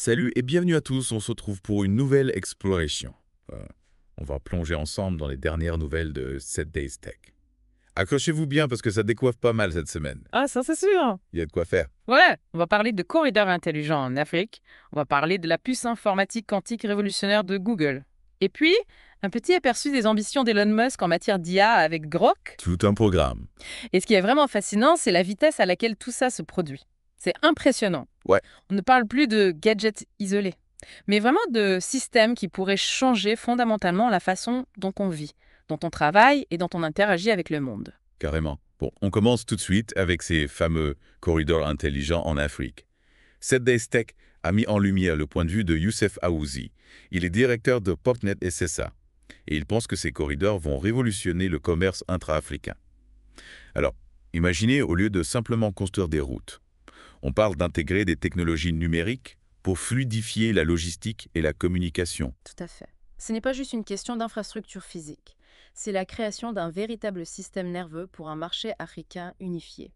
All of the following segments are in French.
Salut et bienvenue à tous, on se retrouve pour une nouvelle exploration. On va plonger ensemble dans les dernières nouvelles de 7 Days Tech. Accrochez-vous bien parce que ça décoiffe pas mal cette semaine. Ah, ça c'est sûr. Il y a de quoi faire. Ouais, on va parler de corridors intelligents en Afrique. On va parler de la puce informatique quantique révolutionnaire de Google. Et puis, un petit aperçu des ambitions d'Elon Musk en matière d'IA avec Grok. Tout un programme. Et ce qui est vraiment fascinant, c'est la vitesse à laquelle tout ça se produit. C'est impressionnant. Ouais. On ne parle plus de gadgets isolés, mais vraiment de systèmes qui pourraient changer fondamentalement la façon dont on vit, dont on travaille et dont on interagit avec le monde. Carrément. Bon, on commence tout de suite avec ces fameux corridors intelligents en Afrique. 7 Days Tech a mis en lumière le point de vue de Youssef Aouzi. Il est directeur de PopNet et CESA. Et il pense que ces corridors vont révolutionner le commerce intra-africain. Alors, imaginez, au lieu de simplement construire des routes, on parle d'intégrer des technologies numériques pour fluidifier la logistique et la communication. Tout à fait. Ce n'est pas juste une question d'infrastructure physique. C'est la création d'un véritable système nerveux pour un marché africain unifié.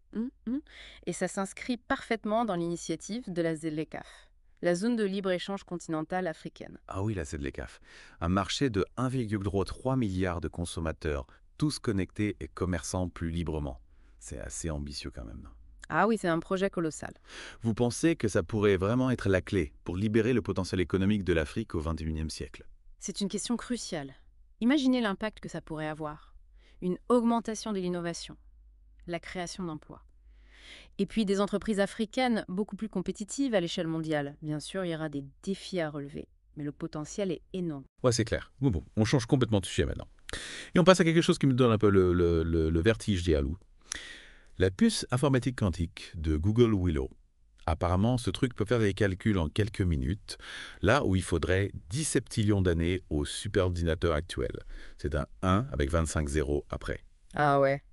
Et ça s'inscrit parfaitement dans l'initiative de la ZLECAf, la zone de libre-échange continentale africaine. Ah oui, la ZLECAf. Un marché de 1,3 milliard de consommateurs, tous connectés et commerçant plus librement. C'est assez ambitieux quand même. Ah oui, c'est un projet colossal. Vous pensez que ça pourrait vraiment être la clé pour libérer le potentiel économique de l'Afrique au XXIe siècle? C'est une question cruciale. Imaginez l'impact que ça pourrait avoir. Une augmentation de l'innovation, la création d'emplois. Et puis des entreprises africaines beaucoup plus compétitives à l'échelle mondiale. Bien sûr, il y aura des défis à relever, mais le potentiel est énorme. Ouais, c'est clair. Bon, on change complètement de sujet maintenant. Et on passe à quelque chose qui me donne un peu le vertige, Diallo. La puce informatique quantique de Google Willow. Apparemment, ce truc peut faire des calculs en quelques minutes, là où il faudrait 10 septillions d'années au superordinateur actuel. C'est un 1 avec 25 zéros après. Ah ouais.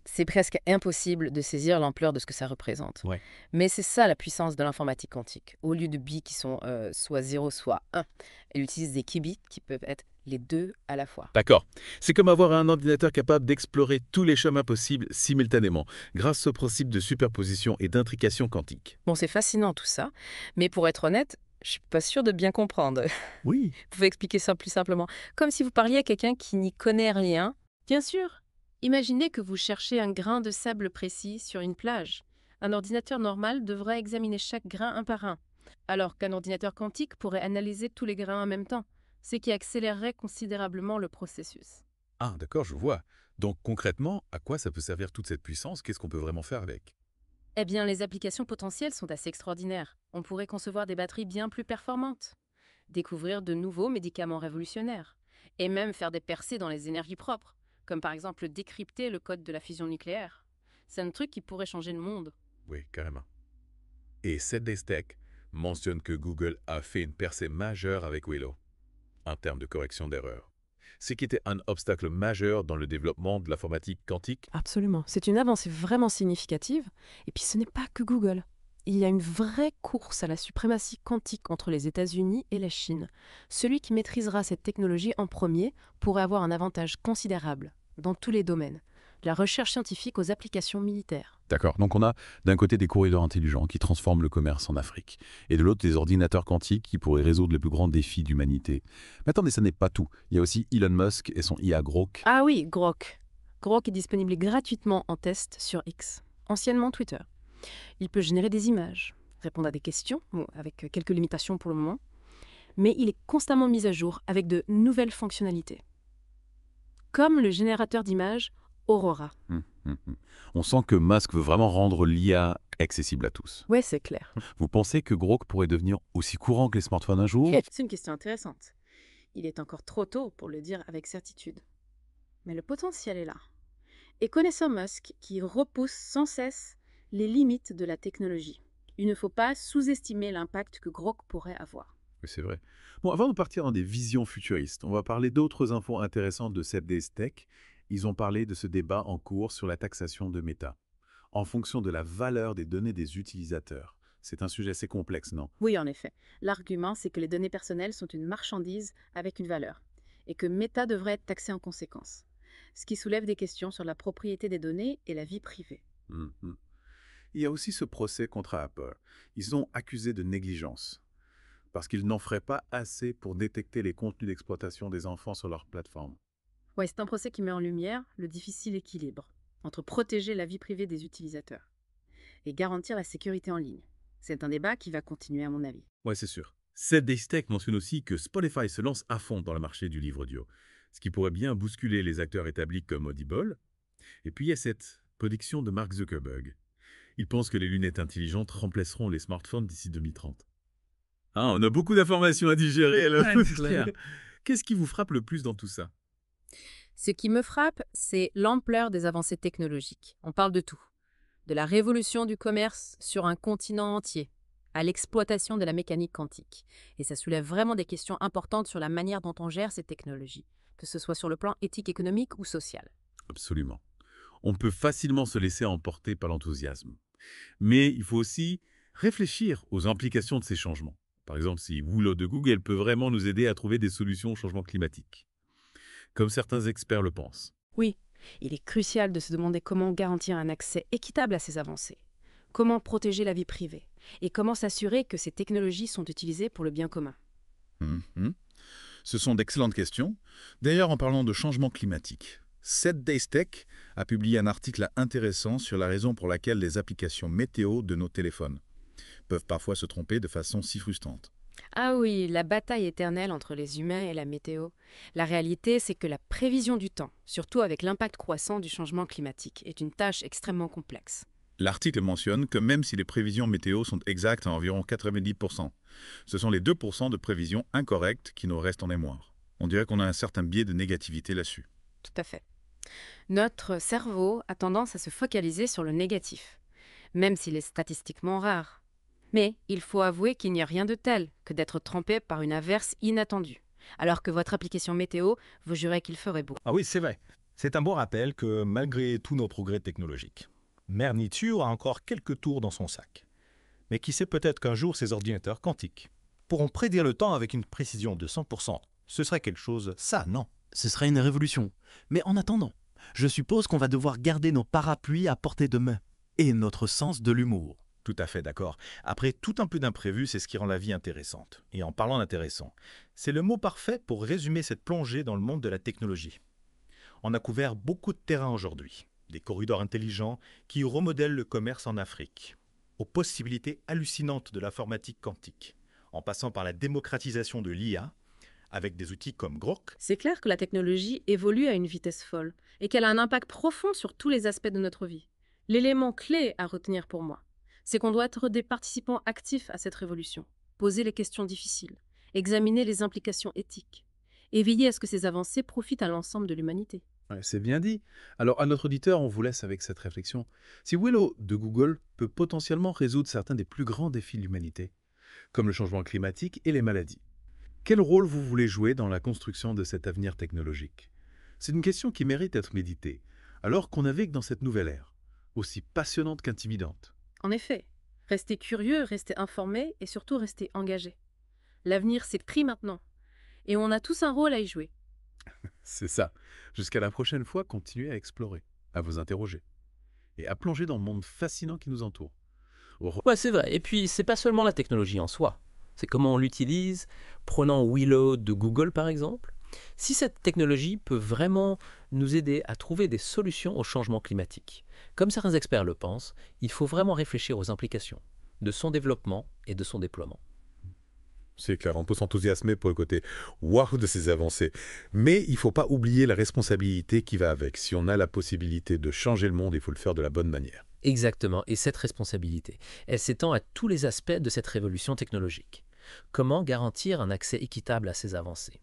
C'est presque impossible de saisir l'ampleur de ce que ça représente. Ouais. Mais c'est ça la puissance de l'informatique quantique. Au lieu de bits qui sont soit 0, soit 1, elle utilise des qubits qui peuvent être les deux à la fois. D'accord. C'est comme avoir un ordinateur capable d'explorer tous les chemins possibles simultanément, grâce au principe de superposition et d'intrication quantique. Bon, c'est fascinant tout ça, mais pour être honnête, je suis pas sûre de bien comprendre. Oui. Vous pouvez expliquer ça plus simplement. Comme si vous parliez à quelqu'un qui n'y connaît rien. Bien sûr. Imaginez que vous cherchez un grain de sable précis sur une plage. Un ordinateur normal devrait examiner chaque grain un par un, alors qu'un ordinateur quantique pourrait analyser tous les grains en même temps, ce qui accélérerait considérablement le processus. Ah, d'accord, je vois. Donc concrètement, à quoi ça peut servir toute cette puissance? Qu'est-ce qu'on peut vraiment faire avec? Eh bien, les applications potentielles sont assez extraordinaires. On pourrait concevoir des batteries bien plus performantes, découvrir de nouveaux médicaments révolutionnaires, et même faire des percées dans les énergies propres, comme par exemple décrypter le code de la fusion nucléaire. C'est un truc qui pourrait changer le monde. Oui, carrément. Et 7days Tech mentionne que Google a fait une percée majeure avec Willow, en termes de correction d'erreurs. Ce qui était un obstacle majeur dans le développement de l'informatique quantique. Absolument. C'est une avancée vraiment significative. Et puis ce n'est pas que Google. Il y a une vraie course à la suprématie quantique entre les États-Unis et la Chine. Celui qui maîtrisera cette technologie en premier pourrait avoir un avantage considérable dans tous les domaines. De la recherche scientifique aux applications militaires. D'accord. Donc on a d'un côté des corridors intelligents qui transforment le commerce en Afrique, et de l'autre des ordinateurs quantiques qui pourraient résoudre les plus grands défis d'humanité. Mais attendez, ça n'est pas tout. Il y a aussi Elon Musk et son IA Grok. Ah oui, Grok. Grok est disponible gratuitement en test sur X, anciennement Twitter. Il peut générer des images, répondre à des questions, bon, avec quelques limitations pour le moment, mais il est constamment mis à jour avec de nouvelles fonctionnalités. Comme le générateur d'images Aurora. On sent que Musk veut vraiment rendre l'IA accessible à tous. Ouais, c'est clair. Vous pensez que Grok pourrait devenir aussi courant que les smartphones un jour? C'est une question intéressante. Il est encore trop tôt pour le dire avec certitude. Mais le potentiel est là. Et connaissant Musk, qui repousse sans cesse les limites de la technologie, il ne faut pas sous-estimer l'impact que Grok pourrait avoir. Oui, c'est vrai. Bon, avant de partir dans des visions futuristes, on va parler d'autres infos intéressantes de 7days Tech. Ils ont parlé de ce débat en cours sur la taxation de Meta, en fonction de la valeur des données des utilisateurs. C'est un sujet assez complexe, non? Oui, en effet. L'argument, c'est que les données personnelles sont une marchandise avec une valeur, et que Meta devrait être taxé en conséquence. Ce qui soulève des questions sur la propriété des données et la vie privée. Il y a aussi ce procès contre Apple. Ils ont accusé de négligence. parce qu'ils n'en feraient pas assez pour détecter les contenus d'exploitation des enfants sur leur plateforme. Ouais, c'est un procès qui met en lumière le difficile équilibre entre protéger la vie privée des utilisateurs et garantir la sécurité en ligne. C'est un débat qui va continuer à mon avis. Ouais, c'est sûr. 7days Tech mentionne aussi que Spotify se lance à fond dans le marché du livre audio, ce qui pourrait bien bousculer les acteurs établis comme Audible. Et puis il y a cette prédiction de Mark Zuckerberg. Il pense que les lunettes intelligentes remplaceront les smartphones d'ici 2030. Ah, on a beaucoup d'informations à digérer, là. Ouais, c'est clair. Qu'est-ce qui vous frappe le plus dans tout ça? Ce qui me frappe, c'est l'ampleur des avancées technologiques. On parle de tout. De la révolution du commerce sur un continent entier, à l'exploitation de la mécanique quantique. Et ça soulève vraiment des questions importantes sur la manière dont on gère ces technologies, que ce soit sur le plan éthique, économique ou social. Absolument. On peut facilement se laisser emporter par l'enthousiasme. Mais il faut aussi réfléchir aux implications de ces changements. Par exemple, si Willow de Google peut vraiment nous aider à trouver des solutions au changement climatique, comme certains experts le pensent. Oui, il est crucial de se demander comment garantir un accès équitable à ces avancées, comment protéger la vie privée et comment s'assurer que ces technologies sont utilisées pour le bien commun. Mhm. Ce sont d'excellentes questions. D'ailleurs, en parlant de changement climatique, 7days Tech a publié un article intéressant sur la raison pour laquelle les applications météo de nos téléphones peuvent parfois se tromper de façon si frustrante. Ah oui, la bataille éternelle entre les humains et la météo. La réalité, c'est que la prévision du temps, surtout avec l'impact croissant du changement climatique, est une tâche extrêmement complexe. L'article mentionne que même si les prévisions météo sont exactes à environ 90%, ce sont les 2% de prévisions incorrectes qui nous restent en mémoire. On dirait qu'on a un certain biais de négativité là-dessus. Tout à fait. Notre cerveau a tendance à se focaliser sur le négatif, même s'il est statistiquement rare. Mais il faut avouer qu'il n'y a rien de tel que d'être trempé par une averse inattendue, alors que votre application météo vous jurait qu'il ferait beau. Ah oui, c'est vrai. C'est un bon rappel que malgré tous nos progrès technologiques, Mère Nature a encore quelques tours dans son sac. Mais qui sait, peut-être qu'un jour ces ordinateurs quantiques pourront prédire le temps avec une précision de 100%. Ce serait quelque chose, ça, non? Ce serait une révolution. Mais en attendant, je suppose qu'on va devoir garder nos parapluies à portée de main et notre sens de l'humour. Tout à fait d'accord. Après, tout un peu d'imprévu, c'est ce qui rend la vie intéressante. Et en parlant d'intéressant, c'est le mot parfait pour résumer cette plongée dans le monde de la technologie. On a couvert beaucoup de terrain aujourd'hui. Des corridors intelligents qui remodèlent le commerce en Afrique, aux possibilités hallucinantes de l'informatique quantique, en passant par la démocratisation de l'IA, avec des outils comme Grok. C'est clair que la technologie évolue à une vitesse folle et qu'elle a un impact profond sur tous les aspects de notre vie. L'élément clé à retenir pour moi, c'est qu'on doit être des participants actifs à cette révolution, poser les questions difficiles, examiner les implications éthiques et veiller à ce que ces avancées profitent à l'ensemble de l'humanité. Ouais, c'est bien dit. Alors, à notre auditeur, on vous laisse avec cette réflexion. Si Willow de Google peut potentiellement résoudre certains des plus grands défis de l'humanité, comme le changement climatique et les maladies, quel rôle vous voulez jouer dans la construction de cet avenir technologique? C'est une question qui mérite d'être méditée, alors qu'on navigue dans cette nouvelle ère, aussi passionnante qu'intimidante. En effet, restez curieux, restez informés et surtout restez engagés. L'avenir, c'est pris maintenant et on a tous un rôle à y jouer. C'est ça. Jusqu'à la prochaine fois, continuez à explorer, à vous interroger et à plonger dans le monde fascinant qui nous entoure. Ouais, c'est vrai. Et puis, c'est pas seulement la technologie en soi. C'est comment on l'utilise. Prenons Willow de Google, par exemple. Si cette technologie peut vraiment nous aider à trouver des solutions au changement climatique, comme certains experts le pensent, il faut vraiment réfléchir aux implications de son développement et de son déploiement. C'est clair, on peut s'enthousiasmer pour le côté « waouh » de ces avancées. Mais il ne faut pas oublier la responsabilité qui va avec. Si on a la possibilité de changer le monde, il faut le faire de la bonne manière. Exactement, et cette responsabilité, elle s'étend à tous les aspects de cette révolution technologique. Comment garantir un accès équitable à ces avancées?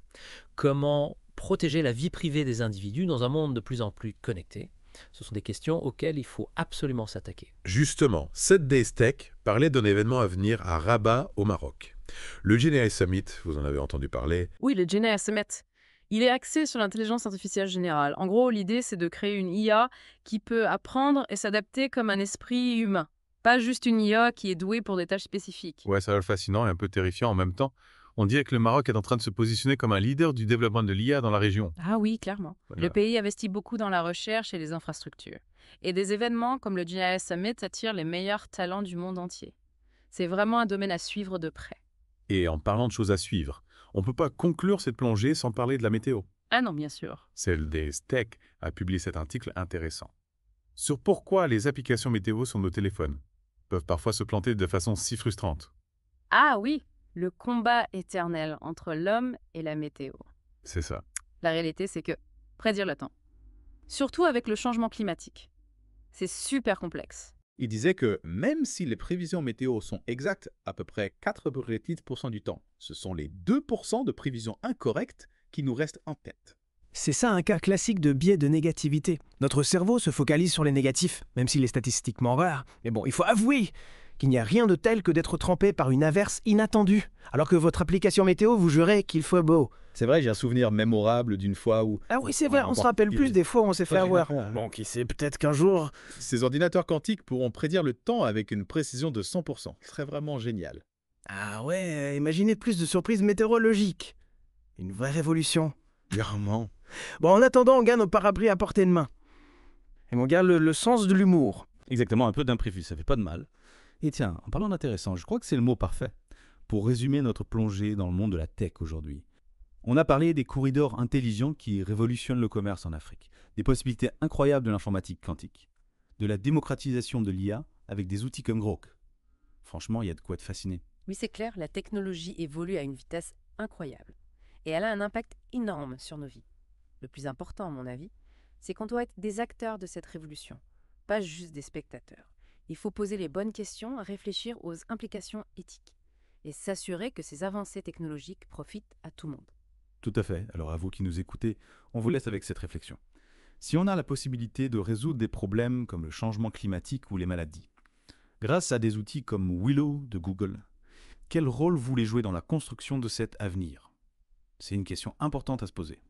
Comment protéger la vie privée des individus dans un monde de plus en plus connecté? Ce sont des questions auxquelles il faut absolument s'attaquer. Justement, 7days Tech parlait d'un événement à venir à Rabat, au Maroc. Le GenAI Summit, vous en avez entendu parler. Oui, le GenAI Summit. Il est axé sur l'intelligence artificielle générale. En gros, l'idée, c'est de créer une IA qui peut apprendre et s'adapter comme un esprit humain. Pas juste une IA qui est douée pour des tâches spécifiques. Ouais, ça a l'air fascinant et un peu terrifiant en même temps. On dirait que le Maroc est en train de se positionner comme un leader du développement de l'IA dans la région. Ah oui, clairement. Voilà. Le pays investit beaucoup dans la recherche et les infrastructures. Et des événements comme le GenAI Summit attirent les meilleurs talents du monde entier. C'est vraiment un domaine à suivre de près. Et en parlant de choses à suivre, on ne peut pas conclure cette plongée sans parler de la météo. Ah non, bien sûr. Celle des Tech a publié cet article intéressant sur pourquoi les applications météo sur nos téléphones peuvent parfois se planter de façon si frustrante. Ah oui, le combat éternel entre l'homme et la météo. C'est ça. La réalité, c'est que prédire le temps, surtout avec le changement climatique, c'est super complexe. Il disait que même si les prévisions météo sont exactes à peu près 4,8% du temps, ce sont les 2% de prévisions incorrectes qui nous restent en tête. C'est ça un cas classique de biais de négativité. Notre cerveau se focalise sur les négatifs, même s'il est statistiquement rare. Mais bon, il faut avouer qu'il n'y a rien de tel que d'être trempé par une averse inattendue, alors que votre application météo vous jurait qu'il faut beau. C'est vrai, j'ai un souvenir mémorable d'une fois où... Ah oui, c'est vrai, on se rappelle plus des fois où on s'est fait avoir. Bon, qui sait, peut-être qu'un jour... Ces ordinateurs quantiques pourront prédire le temps avec une précision de 100%. Ce serait vraiment génial. Ah ouais, imaginez plus de surprises météorologiques. Une vraie révolution. Clairement. Bon, en attendant, on garde nos parapluies à portée de main. Et on garde le sens de l'humour. Exactement, un peu d'imprévu, ça fait pas de mal. Et tiens, en parlant d'intéressant, je crois que c'est le mot parfait pour résumer notre plongée dans le monde de la tech aujourd'hui. On a parlé des corridors intelligents qui révolutionnent le commerce en Afrique, des possibilités incroyables de l'informatique quantique, de la démocratisation de l'IA avec des outils comme Grok. Franchement, il y a de quoi être fasciné. Oui, c'est clair, la technologie évolue à une vitesse incroyable. Et elle a un impact énorme sur nos vies. Le plus important, à mon avis, c'est qu'on doit être des acteurs de cette révolution, pas juste des spectateurs. Il faut poser les bonnes questions, réfléchir aux implications éthiques et s'assurer que ces avancées technologiques profitent à tout le monde. Tout à fait. Alors à vous qui nous écoutez, on vous laisse avec cette réflexion. Si on a la possibilité de résoudre des problèmes comme le changement climatique ou les maladies, grâce à des outils comme Willow de Google, quel rôle voulez jouer dans la construction de cet avenir? C'est une question importante à se poser.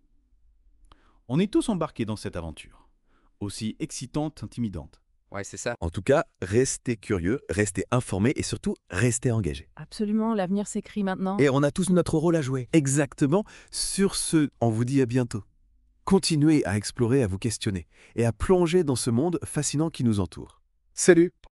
On est tous embarqués dans cette aventure, aussi excitante, intimidante. Ouais, c'est ça. En tout cas, restez curieux, restez informés et surtout, restez engagés. Absolument, l'avenir s'écrit maintenant. Et on a tous notre rôle à jouer. Exactement. Sur ce, on vous dit à bientôt. Continuez à explorer, à vous questionner et à plonger dans ce monde fascinant qui nous entoure. Salut!